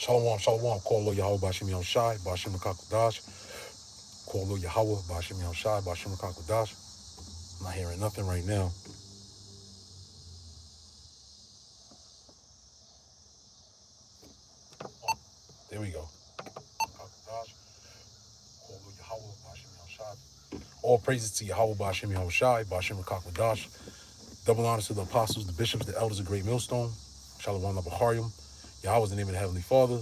Shalom, shalom. Call Lord Yahweh Bashim Yom Shai, Bashim Kakudash. Call Lord Yahweh Bashim Yom Shai, Bashim Kakudash. I'm not hearing nothing right now. There we go. Kakudash. Call Lord Yahweh Bashim Yom Shai. All praises to Yahweh Bashim Yom Shai, Bashim Kakudash. Double honors to the apostles, the bishops, the elders of Great Millstone. Shalom Abaharium. Yahweh is the name of the Heavenly Father,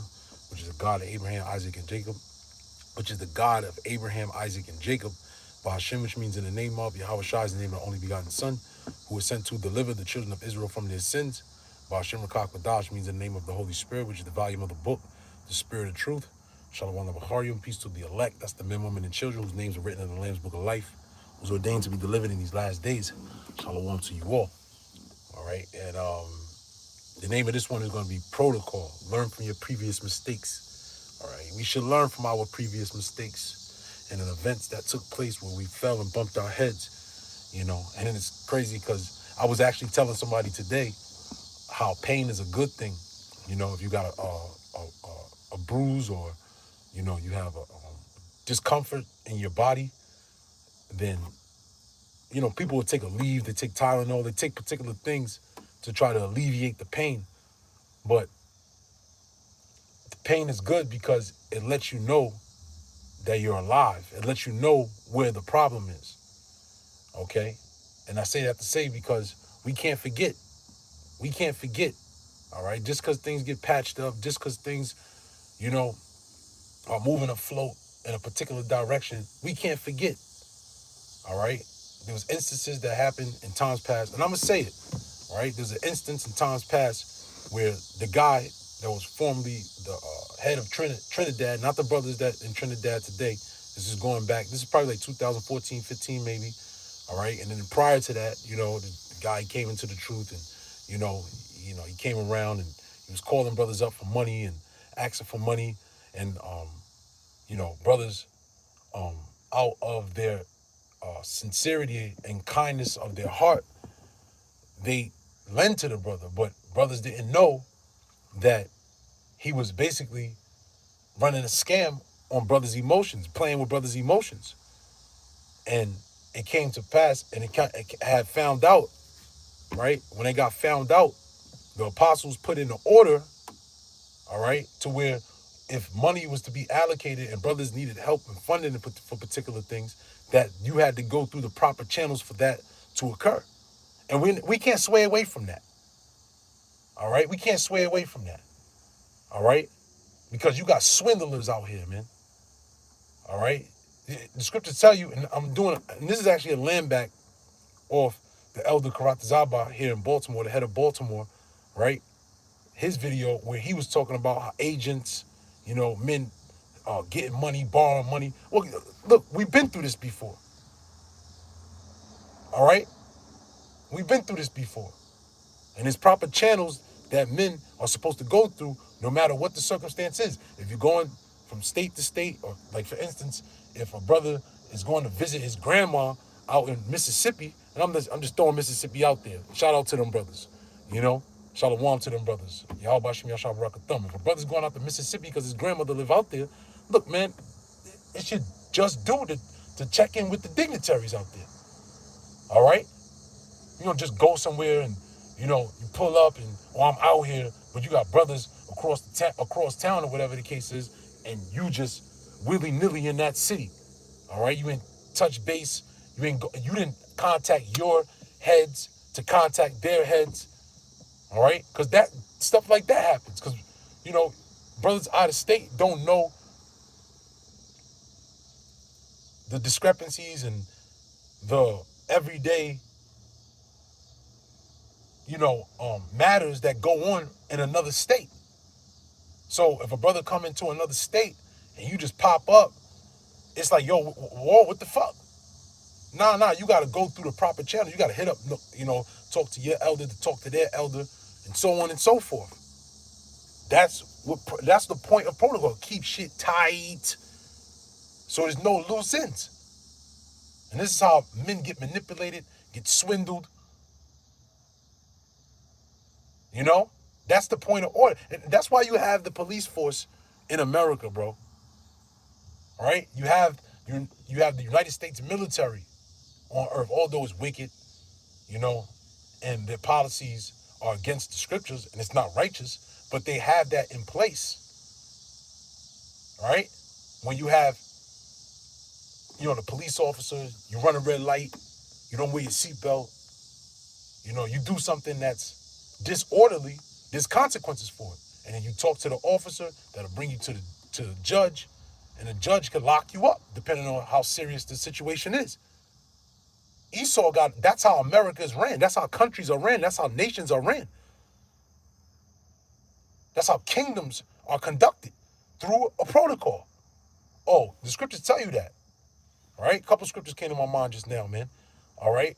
which is the God of Abraham, Isaac, and Jacob. Which is the God of Abraham, Isaac, and Jacob. Bahashem, which means in the name of Yahweh Shai is the name of the only begotten Son, who was sent to deliver the children of Israel from their sins. Bahashem Rakak Wadash means in the name of the Holy Spirit, which is the volume of the book, the Spirit of Truth. Shalom Abaharium, peace to the elect. That's the men, women, and children whose names are written in the Lamb's Book of Life, who's ordained to be delivered in these last days. Shalom to you all. All right, and the name of this one is going to be Protocol. Learn from your previous mistakes. All right, we should learn from our previous mistakes and in events that took place where we fell and bumped our heads, you know. And then it's crazy because I was actually telling somebody today how pain is a good thing. You know, if you got a bruise or, you know, you have a discomfort in your body, then, you know, people would take a leave, they take Tylenol, they take particular things to try to alleviate the pain. But the pain is good because it lets you know that you're alive. It lets you know where the problem is, okay? And I say that to say because we can't forget. We can't forget, all right? Just because things get patched up, just because things, you know, are moving afloat in a particular direction, we can't forget, all right? There was instances that happened in times past, and I'm going to say it, all right? There's an instance in times past where the guy that was formerly the head of Trinidad, not the brothers that in Trinidad today. This is going back. This is probably like 2014, 15 maybe. All right. And then prior to that, you know, the guy came into the truth and, he came around and he was calling brothers up for money and asking for money. And, brothers out of their sincerity and kindness of their heart, they lend to the brother. But brothers didn't know that he was basically running a scam on brothers' emotions, playing with brothers' emotions. And it came to pass, and it had found out, right? When they got found out, the apostles put in an order, all right, to where if money was to be allocated and brothers needed help and funding for particular things, that you had to go through the proper channels for that to occur. And we can't sway away from that, all right? We can't sway away from that, all right? Because you got swindlers out here, man. All right. The scriptures tell you, and and this is actually a land back off the elder Karatazaba here in Baltimore, the head of Baltimore, right? His video where he was talking about how agents, men getting money, borrowing money. Well, look, we've been through this before. All right. We've been through this before. And there's proper channels that men are supposed to go through no matter what the circumstance is. If you're going from state to state, or like for instance, if a brother is going to visit his grandma out in Mississippi, and I'm just throwing Mississippi out there. Shout out to them brothers, Shalom to them brothers. Y'all bashim y'all thumb. If a brother's going out to Mississippi because his grandmother live out there, look, man, it should just do to check in with the dignitaries out there. All right? You don't just go somewhere and you pull up and I'm out here, but you got brothers across town or whatever the case is, and you just willy-nilly in that city. All right, you ain't touch base. You didn't contact your heads to contact their heads. All right, because that stuff like that happens. Because brothers out of state don't know the discrepancies and the everyday matters that go on in another state. So if a brother come into another state and you just pop up, it's like, yo, whoa, what the fuck? Nah, you got to go through the proper channel. You got to hit up, talk to your elder to talk to their elder, and so on and so forth. That's the point of protocol. Keep shit tight so there's no loose ends. And this is how men get manipulated, get swindled. That's the point of order. And that's why you have the police force in America, bro. All right? You have the United States military on earth, although it's wicked, you know, and their policies are against the scriptures and it's not righteous, but they have that in place. All right? When you have, the police officers, you run a red light, you don't wear your seatbelt, you do something that's disorderly, there's consequences for it. And then you talk to the officer that'll bring you to the judge, and the judge could lock you up depending on how serious the situation is. That's how America is ran. That's how countries are ran. That's how nations are ran. That's how kingdoms are conducted, through a protocol. Oh, the scriptures tell you that. All right? A couple scriptures came to my mind just now, man. All right?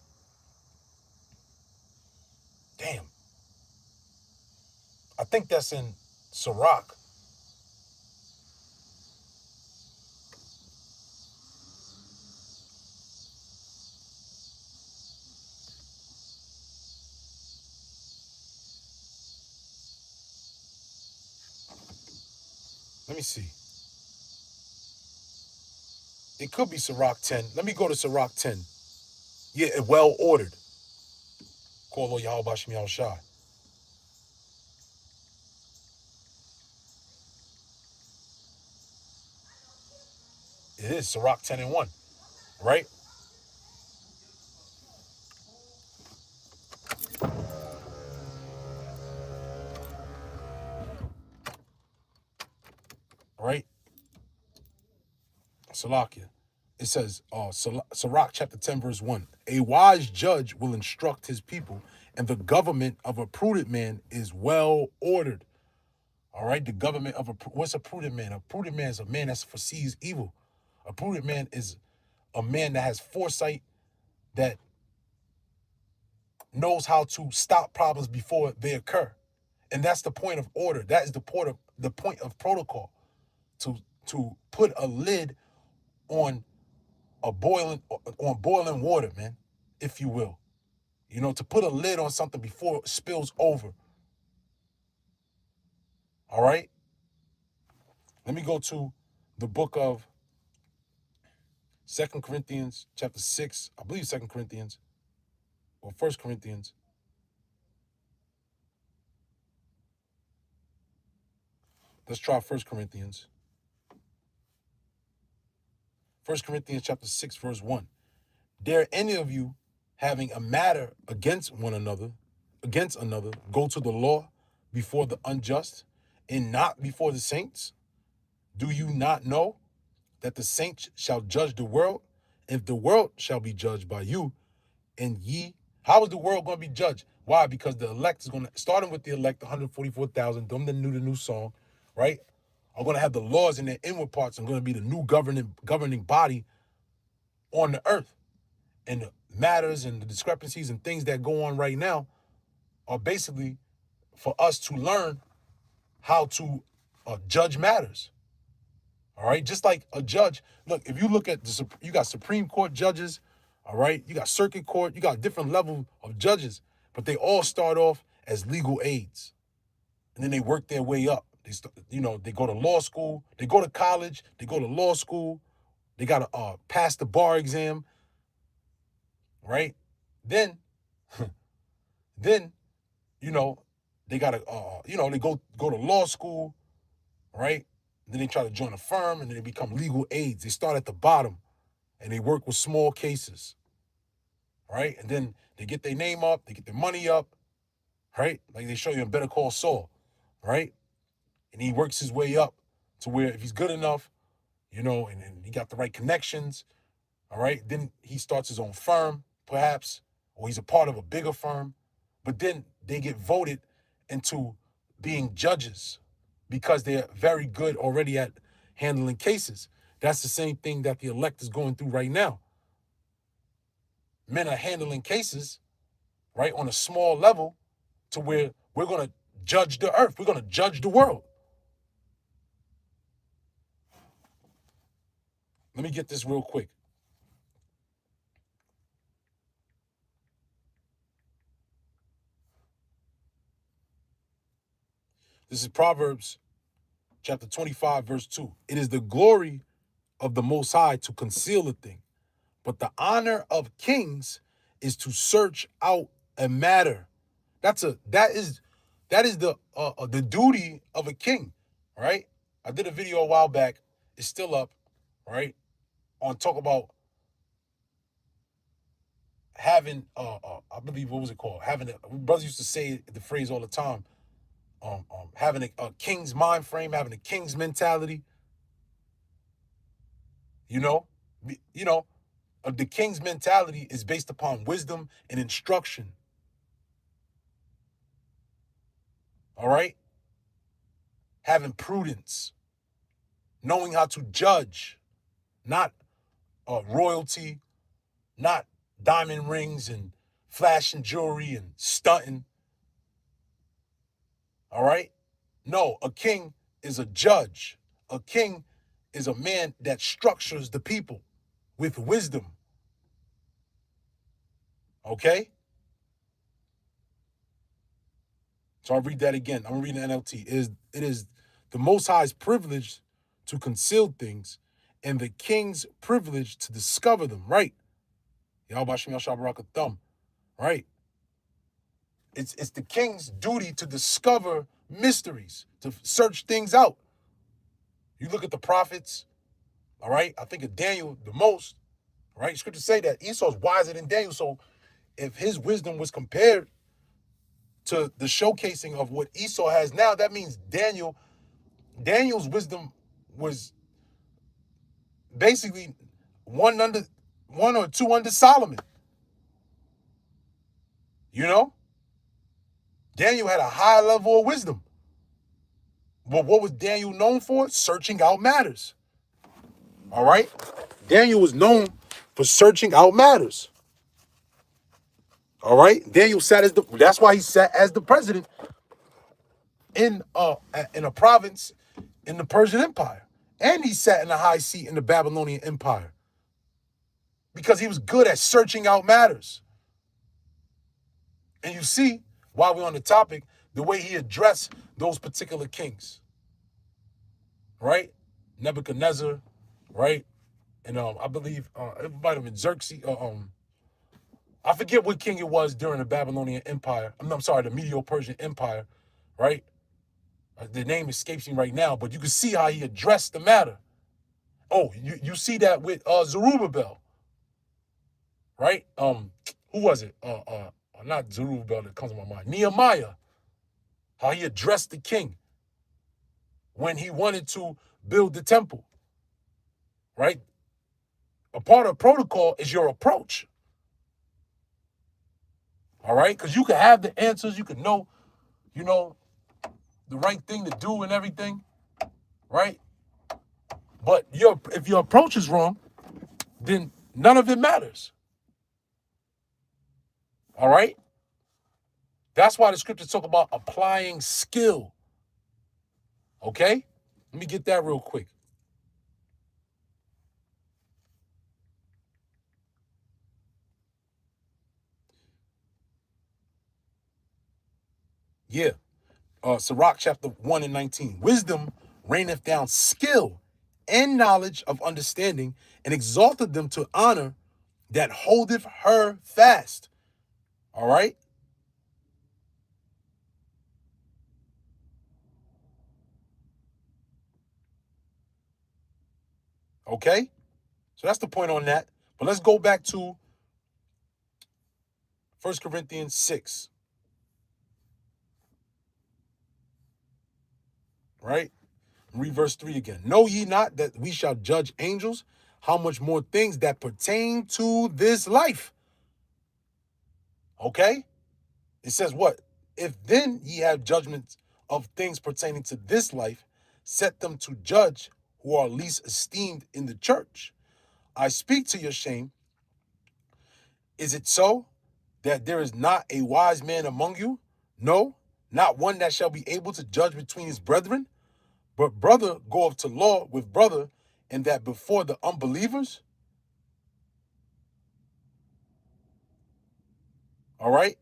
Damn. I think that's in Sirach. Let me see. It could be Sirach 10. Let me go to Sirach 10. Yeah, well ordered. Call Lord Yahweh Bashim Yahushai. It is Sirach 10 and 1, right? Right? Salakia. It says, Sirach chapter 10, verse 1. A wise judge will instruct his people, and the government of a prudent man is well ordered. All right? The government of what's a prudent man? A prudent man is a man that foresees evil. A prudent man is a man that has foresight, that knows how to stop problems before they occur. And that's the point of order. That is the point of protocol. To put a lid on boiling water, man, if you will. To put a lid on something before it spills over. All right? Let me go to the book of 2 Corinthians chapter 6. I believe 2 Corinthians or 1 Corinthians. Let's try 1 Corinthians. 1 Corinthians chapter 6, verse 1. Dare any of you having a matter against another, go to the law before the unjust and not before the saints? Do you not know that the saints shall judge the world? If the world shall be judged by you, and ye, how is the world going to be judged? Why? Because the elect is going to, starting with the elect, 144,000, them that knew the new song, right? Are going to have the laws in their inward parts and going to be the new governing body on the earth. And the matters and the discrepancies and things that go on right now are basically for us to learn how to judge matters. All right, just like a judge. Look, if you look at you got Supreme Court judges. All right, you got circuit court. You got different level of judges, but they all start off as legal aides, and then they work their way up. They go to law school. They go to college. They go to law school. They got to pass the bar exam. Right? Then, then, they got to, they go to law school. Right? Then they try to join a firm, and then they become legal aides. They start at the bottom, and they work with small cases, right? And then they get their name up, they get their money up, right? Like they show you in Better Call Saul, right? And he works his way up to where if he's good enough, and he got the right connections, all right? Then he starts his own firm, perhaps, or he's a part of a bigger firm. But then they get voted into being judges because they're very good already at handling cases. That's the same thing that the elect is going through right now. Men are handling cases, right, on a small level to where we're going to judge the earth. We're going to judge the world. Let me get this real quick. This is Proverbs chapter 25, verse 2. It is the glory of the Most High to conceal a thing, but the honor of kings is to search out a matter. That is the duty of a king, right? I did a video a while back. It's still up, right? On talk about having I believe, what was it called? Having brothers used to say the phrase all the time. Having a king's mind frame, having a king's mentality. You know, you know, the king's mentality is based upon wisdom and instruction. All right, having prudence, knowing how to judge, not royalty, not diamond rings and flashing jewelry and stunting. All right? No, a king is a judge. A king is a man that structures the people with wisdom. Okay? So I'll read that again. I'm reading the NLT. It is the Most High's privilege to conceal things and the king's privilege to discover them, right? Yahweh Shem Yahshua Barak Thumb, right? It's the king's duty to discover mysteries, to search things out. You look at the prophets, all right? I think of Daniel the most, right? Scriptures say that Esau's wiser than Daniel. So if his wisdom was compared to the showcasing of what Esau has now, that means Daniel's wisdom was basically one or two under Solomon. You know? Daniel had a high level of wisdom. But what was Daniel known for? Searching out matters. All right? Daniel was known for searching out matters. All right? Daniel sat that's why he sat as the president in a province in the Persian Empire. And he sat in a high seat in the Babylonian Empire. Because he was good at searching out matters. And you see, while we're on the topic, the way he addressed those particular kings. Right? Nebuchadnezzar, right? And I believe it might have been Xerxes. I forget what king it was during the Babylonian Empire. I'm sorry, the Medo-Persian Empire, right? The name escapes me right now, but you can see how he addressed the matter. Oh, you see that with Zerubbabel, right? Who was it? Not Zerubbabel that comes to my mind. Nehemiah. How he addressed the king when he wanted to build the temple, right? A part of protocol is your approach. All right? Because you can have the answers, you can know, the right thing to do and everything, right? But if your approach is wrong, then none of it matters. All right? That's why the scriptures talk about applying skill. Okay? Let me get that real quick. Yeah. Sirach chapter 1 and 19. Wisdom raineth down skill and knowledge of understanding, and exalteth them to honor that holdeth her fast. All right? Okay? So that's the point on that. But let's go back to 1 Corinthians 6. Right? Read verse 3 again. Know ye not that we shall judge angels? How much more things that pertain to this life? Okay? It says what? If then ye have judgments of things pertaining to this life, set them to judge who are least esteemed in the church. I speak to your shame. Is it so that there is not a wise man among you? No, not one that shall be able to judge between his brethren. But brother goeth to law with brother, and that before the unbelievers. All right?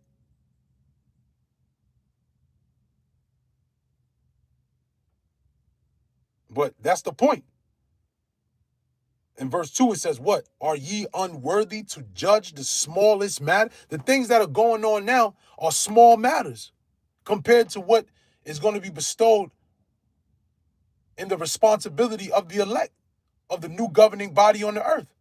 But that's the point. In verse 2, it says, what? Are ye unworthy to judge the smallest matter? The things that are going on now are small matters compared to what is going to be bestowed in the responsibility of the elect, of the new governing body on the earth.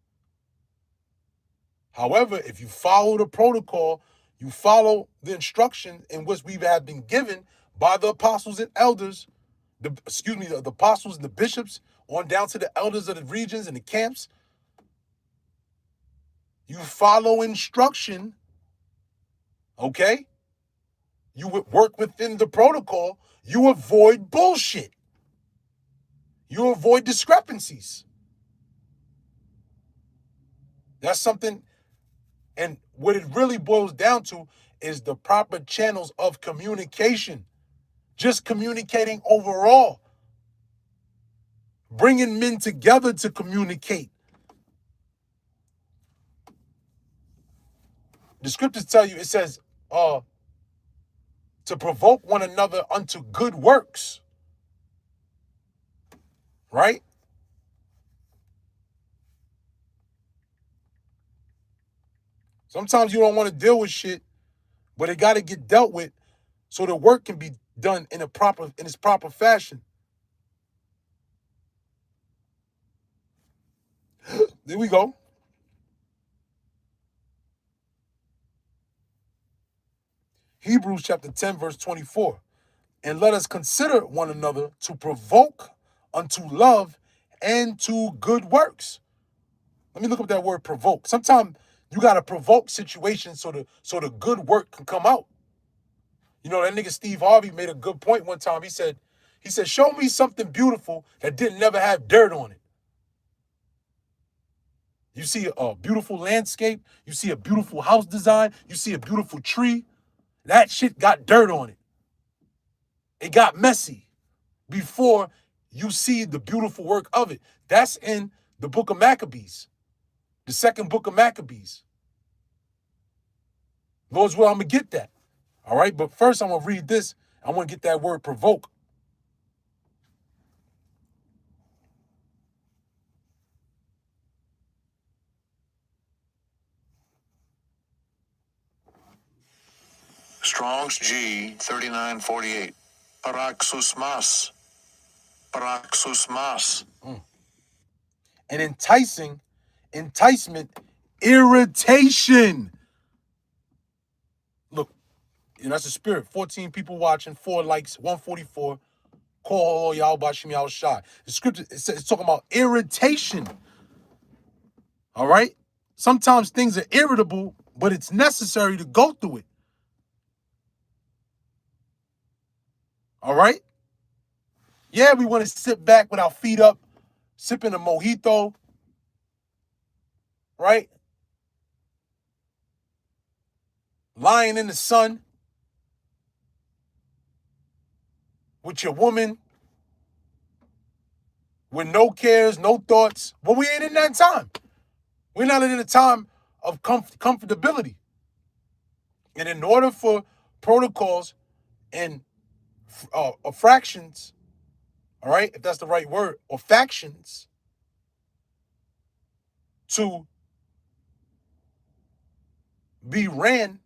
However, if you follow the protocol, you follow the instruction in which we have been given by the apostles and elders, the apostles and the bishops, on down to the elders of the regions and the camps. You follow instruction, okay? You would work within the protocol. You avoid bullshit. You avoid discrepancies. That's something, and what it really boils down to is the proper channels of communication. Just communicating overall. Bringing men together to communicate. The scriptures tell you, it says, to provoke one another unto good works. Right? Sometimes you don't want to deal with shit, but it got to get dealt with so the work can be done in its proper fashion. There we go. Hebrews chapter 10, verse 24. And let us consider one another to provoke unto love and to good works. Let me look up that word provoke. Sometimes you got to provoke situations so the good work can come out. You know, that nigga Steve Harvey made a good point one time. He said, show me something beautiful that didn't never have dirt on it. You see a beautiful landscape. You see a beautiful house design. You see a beautiful tree. That shit got dirt on it. It got messy before you see the beautiful work of it. That's in the book of Maccabees, the second book of Maccabees. Lord's will, I'm going to get that. All right, but first I'm going to read this. I want to get that word provoke. Strong's G 3948. Paraxusmas. Paraxusmas. An enticement, irritation. Look, that's the spirit. 14 people watching, 4 likes, 144. Call y'all Bashim y'all shot. The scripture it's talking about irritation. All right? Sometimes things are irritable, but it's necessary to go through it. All right? Yeah, we want to sit back with our feet up, sipping a mojito, right? Lying in the sun with your woman, with no cares, no thoughts. But we ain't in that time. We're not in a time of comfortability. And in order for protocols and fractions, all right, if that's the right word, or factions, to be ran,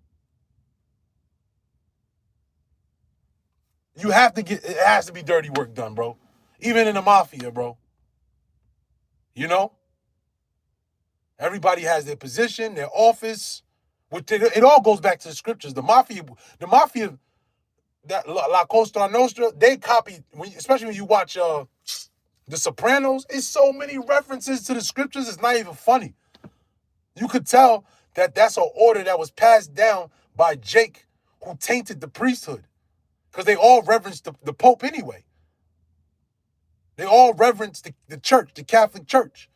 it has to be dirty work done, bro. Even in the mafia, bro. You know? Everybody has their position, their office. It all goes back to the scriptures. The mafia, that La Costa Nostra, they copy, especially when you watch The Sopranos. It's so many references to the scriptures, it's not even funny. You could tell that that's an order that was passed down by Jake, who tainted the priesthood. Because they all reverence the Pope anyway. They all reverence the church, the Catholic Church,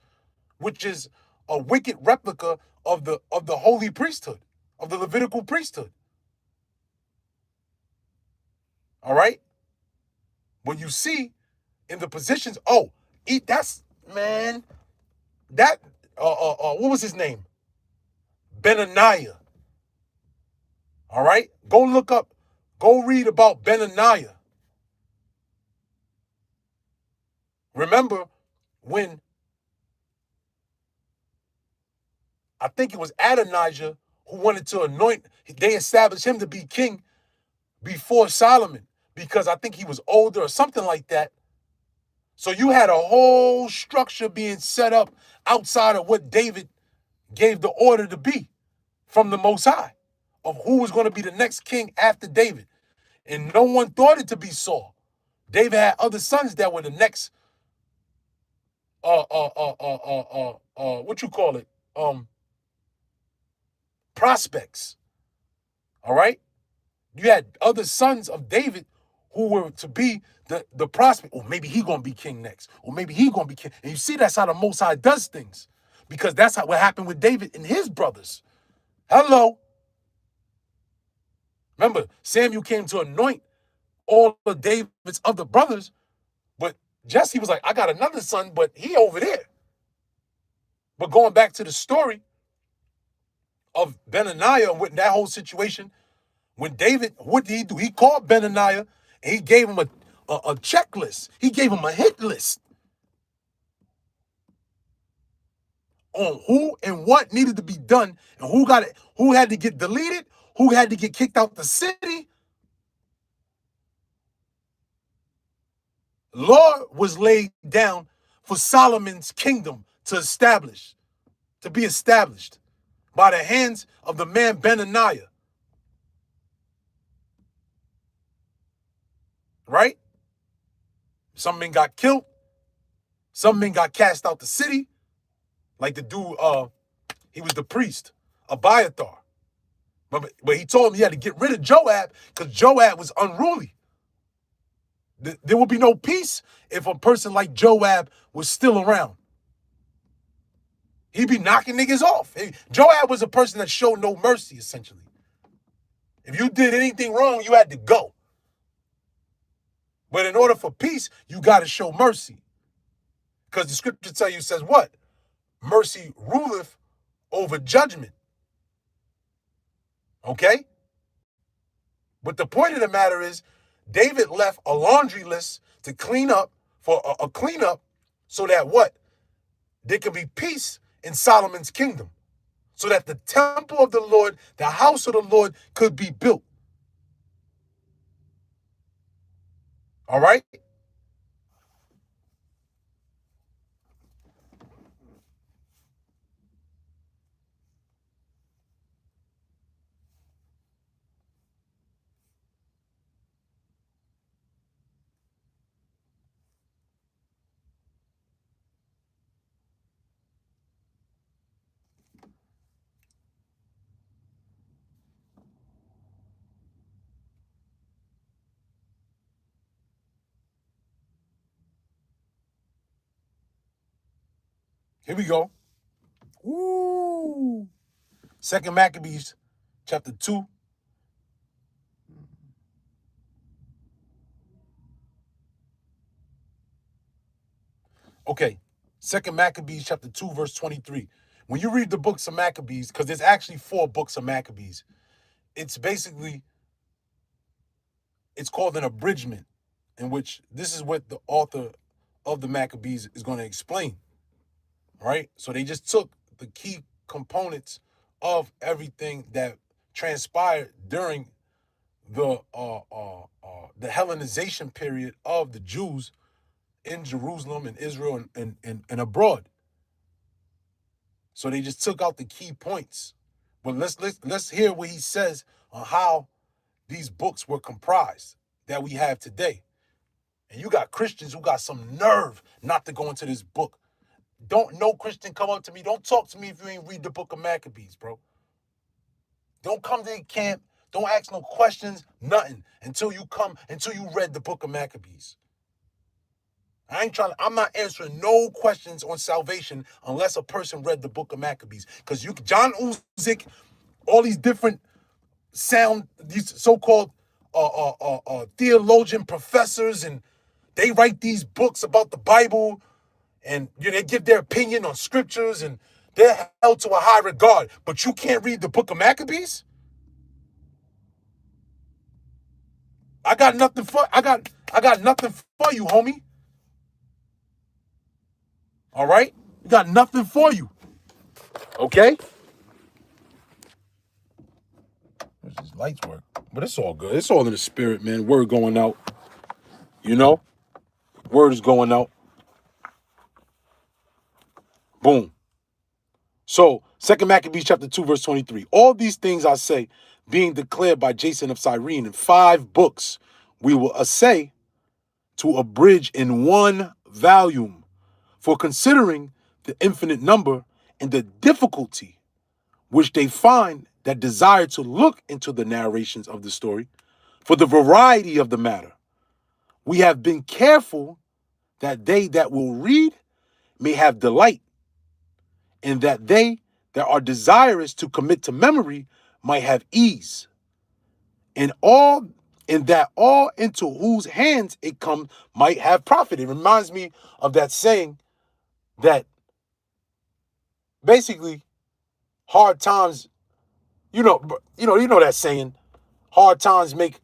which is a wicked replica of the holy priesthood, of the Levitical priesthood. All right? When you see in the positions, what was his name? Benaniah. All right? Go read about Benaniah. Remember when I think it was Adonijah who wanted to anoint, they established him to be king before Solomon because I think he was older or something like that. So you had a whole structure being set up outside of what David gave the order to be from the Most High of who was going to be the next king after David. And no one thought it to be Saul. David had other sons that were the next, what you call it? Prospects. All right? You had other sons of David who were to be the prospect. Or maybe he gonna be king next. Or maybe he gonna be king. And you see that's how the Most High does things. Because that's how what happened with David and his brothers. Hello. Remember, Samuel came to anoint all of David's other brothers, but Jesse was like, I got another son, but he over there. But going back to the story of Benaniah and that whole situation, when David, what did he do? He called Benaniah and he gave him a checklist. He gave him a hit list on who and what needed to be done and who had to get deleted, who had to get kicked out the city. Law was laid down for Solomon's kingdom to be established by the hands of the man Benaniah. Right? Some men got killed. Some men got cast out the city. Like the dude, he was the priest, Abiathar. But he told him he had to get rid of Joab because Joab was unruly. There would be no peace if a person like Joab was still around. He'd be knocking niggas off. Joab was a person that showed no mercy, essentially. If you did anything wrong, you had to go. But in order for peace, you got to show mercy. Because the scripture tell you, says what? Mercy ruleth over judgment. Okay? But the point of the matter is, David left a laundry list to clean up, for a cleanup, so that what? There could be peace in Solomon's kingdom. So that the temple of the Lord, the house of the Lord, could be built. All right? Here we go. Woo! 2 Maccabees, chapter 2. Okay, 2 Maccabees, chapter 2, verse 23. When you read the books of Maccabees, because there's actually 4 books of Maccabees, it's called an abridgment, in which this is what the author of the Maccabees is going to explain. Right? So they just took the key components of everything that transpired during the Hellenization period of the Jews in Jerusalem and Israel and abroad. So they just took out the key points. But let's hear what he says on how these books were comprised that we have today. And you got Christians who got some nerve not to go into this book. Don't no Christian come up to me. Don't talk to me if you ain't read the book of Maccabees, bro. Don't come to the camp. Don't ask no questions, nothing, until you read the book of Maccabees. I'm not answering no questions on salvation unless a person read the book of Maccabees. Because John Uzick, all these different these so-called theologian professors, and they write these books about the Bible, and they give their opinion on scriptures, and they're held to a high regard. But you can't read the book of Maccabees? I got nothing for you, homie. All right? We got nothing for you. Okay? Where's these lights work? But it's all good. It's all in the spirit, man. Word going out. You know? Word is going out. Boom. So, 2 Maccabees chapter 2, verse 23. All these things I say, being declared by Jason of Cyrene in 5 books, we will essay to abridge in 1 volume. For considering the infinite number and the difficulty which they find that desire to look into the narrations of the story, for the variety of the matter, we have been careful that they that will read may have delight, and that they that are desirous to commit to memory might have ease, and that all into whose hands it comes might have profit. It reminds me of that saying that basically hard times, you know that saying, hard times make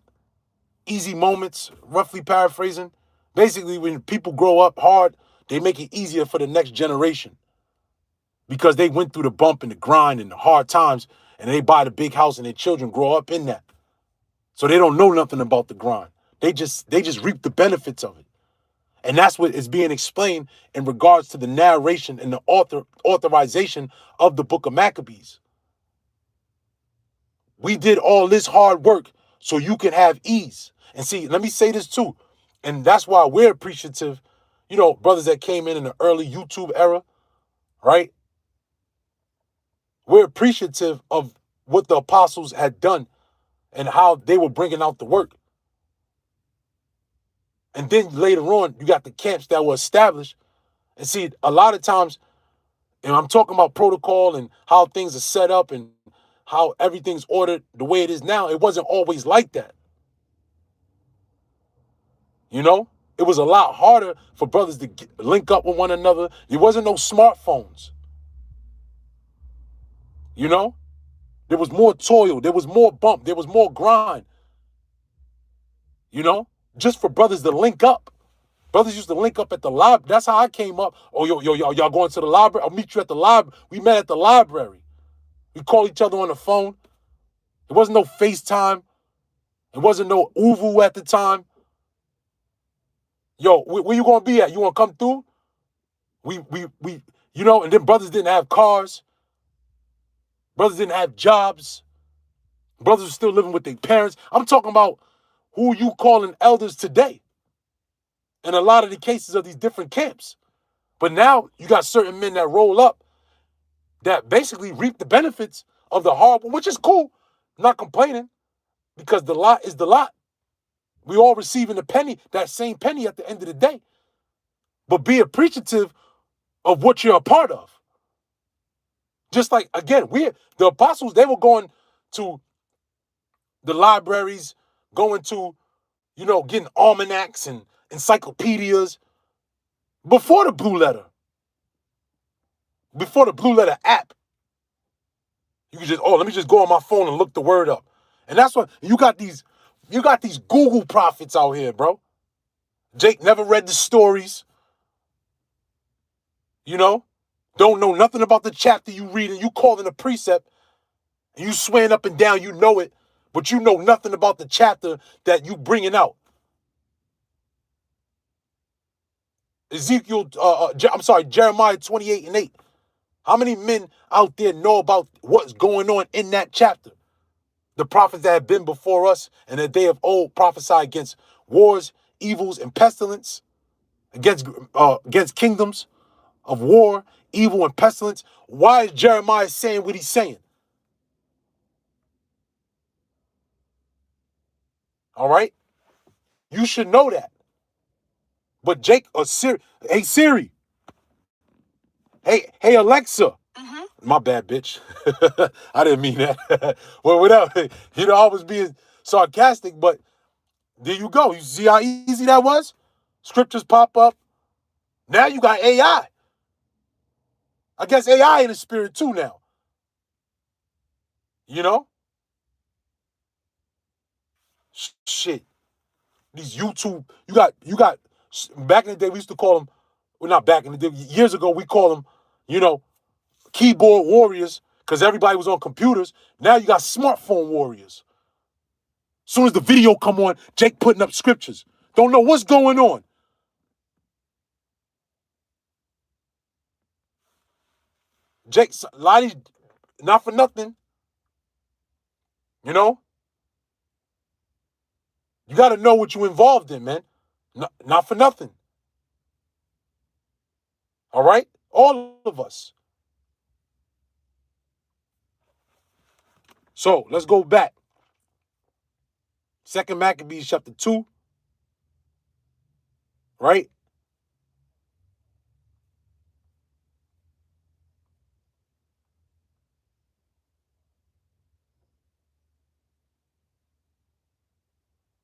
easy moments, roughly paraphrasing. Basically, when people grow up hard, they make it easier for the next generation because they went through the bump and the grind and the hard times, and they buy the big house and their children grow up in that. So they don't know nothing about the grind. They just reap the benefits of it. And that's what is being explained in regards to the narration and the authorization of the book of Maccabees. We did all this hard work so you can have ease. And see, let me say this too. And that's why we're appreciative, brothers that came in the early YouTube era, right? We're appreciative of what the apostles had done and how they were bringing out the work. And then later on, you got the camps that were established. And see, a lot of times, and I'm talking about protocol and how things are set up and how everything's ordered the way it is now. It wasn't always like that. It was a lot harder for brothers to link up with one another. There wasn't no smartphones. There was more toil. There was more bump. There was more grind. Just for brothers to link up. Brothers used to link up at the library. That's how I came up. Oh, y'all going to the library? I'll meet you at the library. We met at the library. We called each other on the phone. There wasn't no FaceTime. There wasn't no Uvu at the time. Yo, where you gonna be at? You wanna come through? And then brothers didn't have cars. Brothers didn't have jobs. Brothers were still living with their parents. I'm talking about who you calling elders today. In a lot of the cases of these different camps. But now you got certain men that roll up that basically reap the benefits of the hard work, which is cool. I'm not complaining because the lot is the lot. We all receiving a penny, that same penny at the end of the day. But be appreciative of what you're a part of. Just like, again, the apostles, they were going to the libraries, going to, getting almanacs and encyclopedias before the Blue Letter. Before the Blue Letter app. You can just, let me just go on my phone and look the word up. And that's what, you got these Google prophets out here, bro. Jake never read the stories. Don't know nothing about the chapter you read, and you calling a precept, and you swearing up and down you know it, but you know nothing about the chapter that you bringing out. Jeremiah 28:8. How many men out there know about what's going on in that chapter? The prophets that have been before us and that they of old prophesied against wars, evils, and pestilence, against kingdoms of war, evil, and pestilence. Why is Jeremiah saying what he's saying? All right? You should know that. But Jake or Siri, hey Siri, hey Alexa. My bad, bitch. I didn't mean that. Well, whatever. I was being sarcastic, but there you go. You see how easy that was? Scriptures pop up. Now you got AI. I guess AI in the spirit too now. Shit. These YouTube, you got back in the day we used to call them Well, not back in the day. Years ago, we call them, keyboard warriors because everybody was on computers. Now you got smartphone warriors. As soon as the video come on, Jake putting up scriptures. Don't know what's going on. Jake, Lottie, not for nothing. You got to know what you involved in, man. Not for nothing. All right? All of us. So let's go back. 2 Maccabees chapter 2. Right?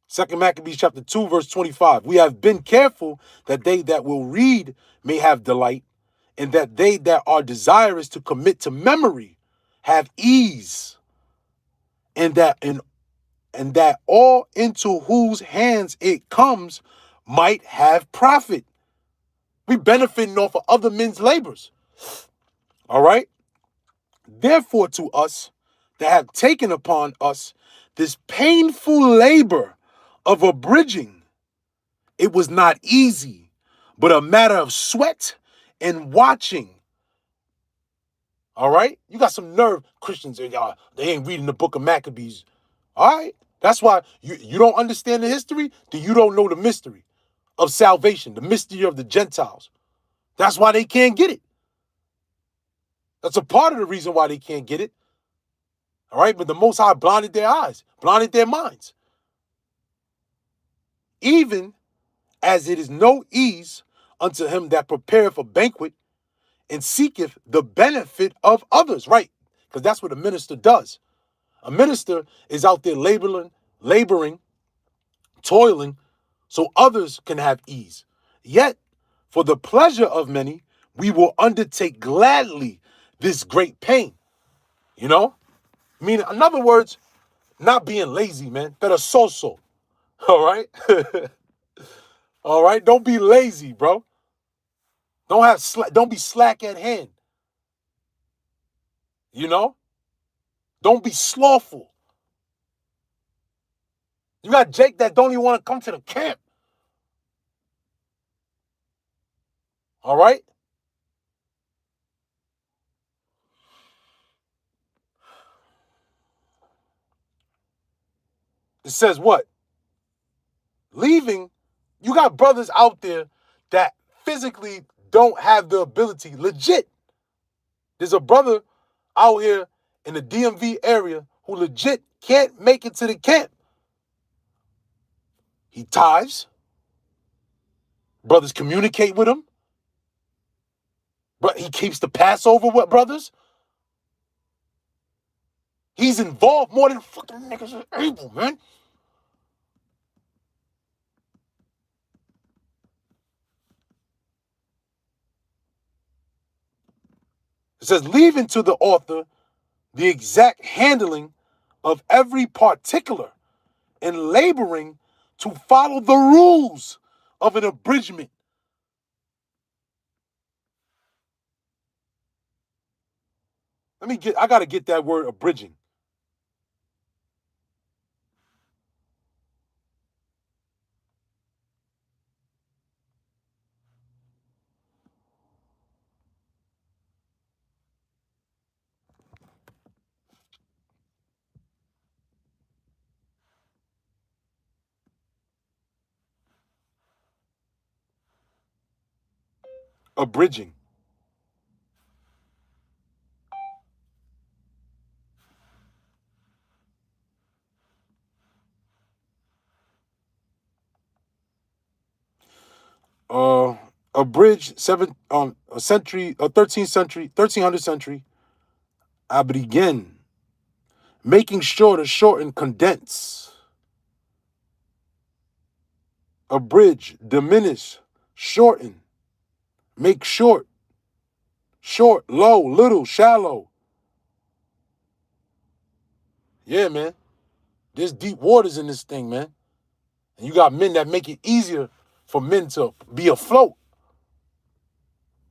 Second Maccabees chapter 2, verse 25. We have been careful that they that will read may have delight, and that they that are desirous to commit to memory have ease, and that all into whose hands it comes might have profit. We benefiting off of other men's labors. All right? Therefore, to us that have taken upon us this painful labor of abridging, it was not easy, but a matter of sweat and watching. All right? You got some nerve, Christians, y'all. They ain't reading the book of Maccabees. All right? That's why you don't understand the history, then you don't know the mystery of salvation, the mystery of the Gentiles. That's why they can't get it. That's a part of the reason why they can't get it. All right? But the Most High blinded their eyes, blinded their minds. Even as it is no ease unto him that prepareth a banquet and seeketh the benefit of others. Right? Because that's what a minister does. A minister is out there laboring, toiling, so others can have ease. Yet, for the pleasure of many, we will undertake gladly this great pain. Meaning, in other words, not being lazy, man. Better so. All right? All right? Don't be lazy, bro. Don't be slack at hand. Don't be slothful. You got Jake that don't even want to come to the camp. All right? It says what? Leaving, you got brothers out there that physically don't have the ability. Legit. There's a brother out here in the DMV area who legit can't make it to the camp. He tithes. Brothers communicate with him. But he keeps the Passover with brothers. He's involved more than fucking niggas are able, man. It says, leaving to the author the exact handling of every particular and laboring to follow the rules of an abridgment. I got to get that word abridging. Abridging. Abridged 1300th century. Abridgen. Making sure to shorten, condense. Abridge, diminish, shorten, make short, low, little, shallow. Yeah, man. There's deep waters in this thing, man. And you got men that make it easier for men to be afloat.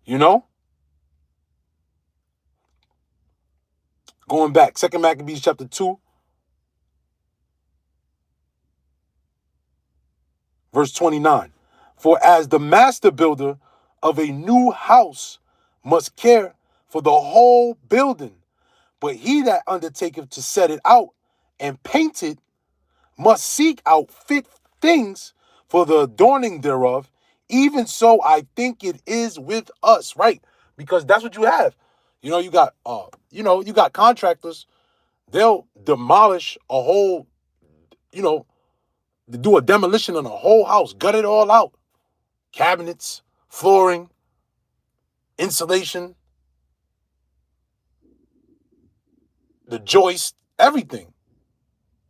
You know? Going back, 2 Maccabees chapter 2, verse 29. For as the master builder of a new house must care for the whole building, but he that undertaketh to set it out and paint it must seek out fit things for the adorning thereof. Even so, I think it is with us, right? Because that's what you have. You got you got contractors. They'll demolish a whole, do a demolition on a whole house, gut it all out. Cabinets, flooring, insulation, the joist, everything.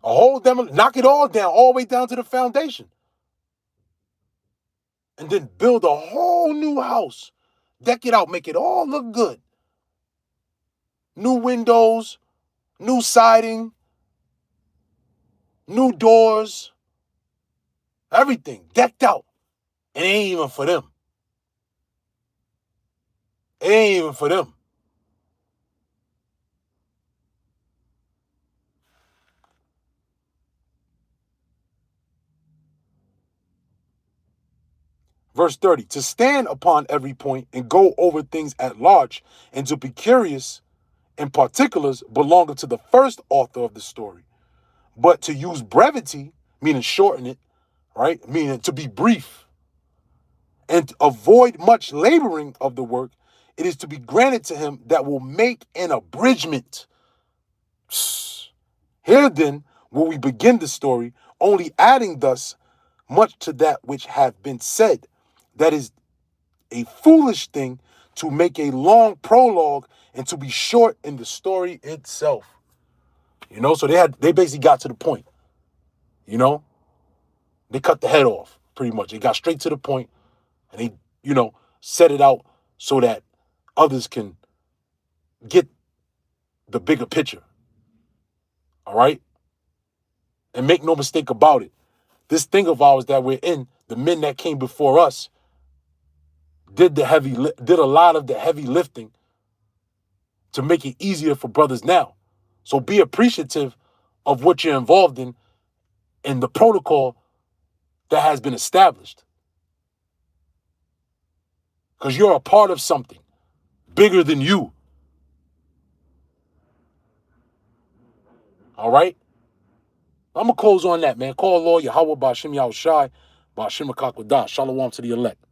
A whole knock it all down, all the way down to the foundation. And then build a whole new house. Deck it out, make it all look good. New windows, new siding, new doors, everything decked out. It ain't even for them. It ain't even for them. Verse 30, to stand upon every point and go over things at large and to be curious in particulars belonging to the first author of the story. But to use brevity, meaning shorten it, right? Meaning to be brief and to avoid much laboring of the work, it is to be granted to him that will make an abridgment. Here then will we begin the story, only adding thus much to that which hath been said, that is a foolish thing to make a long prologue and to be short in the story itself. So they basically got to the point. They cut the head off, pretty much. They got straight to the point, and they, set it out so that others can get the bigger picture. All right? And make no mistake about it. This thing of ours that we're in, the men that came before us, did a lot of the heavy lifting to make it easier for brothers now. So be appreciative of what you're involved in and the protocol that has been established. Because you're a part of something bigger than you. All right? I'm going to close on that, man. Call Lord Yahweh Ba'Shem Yahushai, Ba'Shem Akakwadash. Shalom to the elect.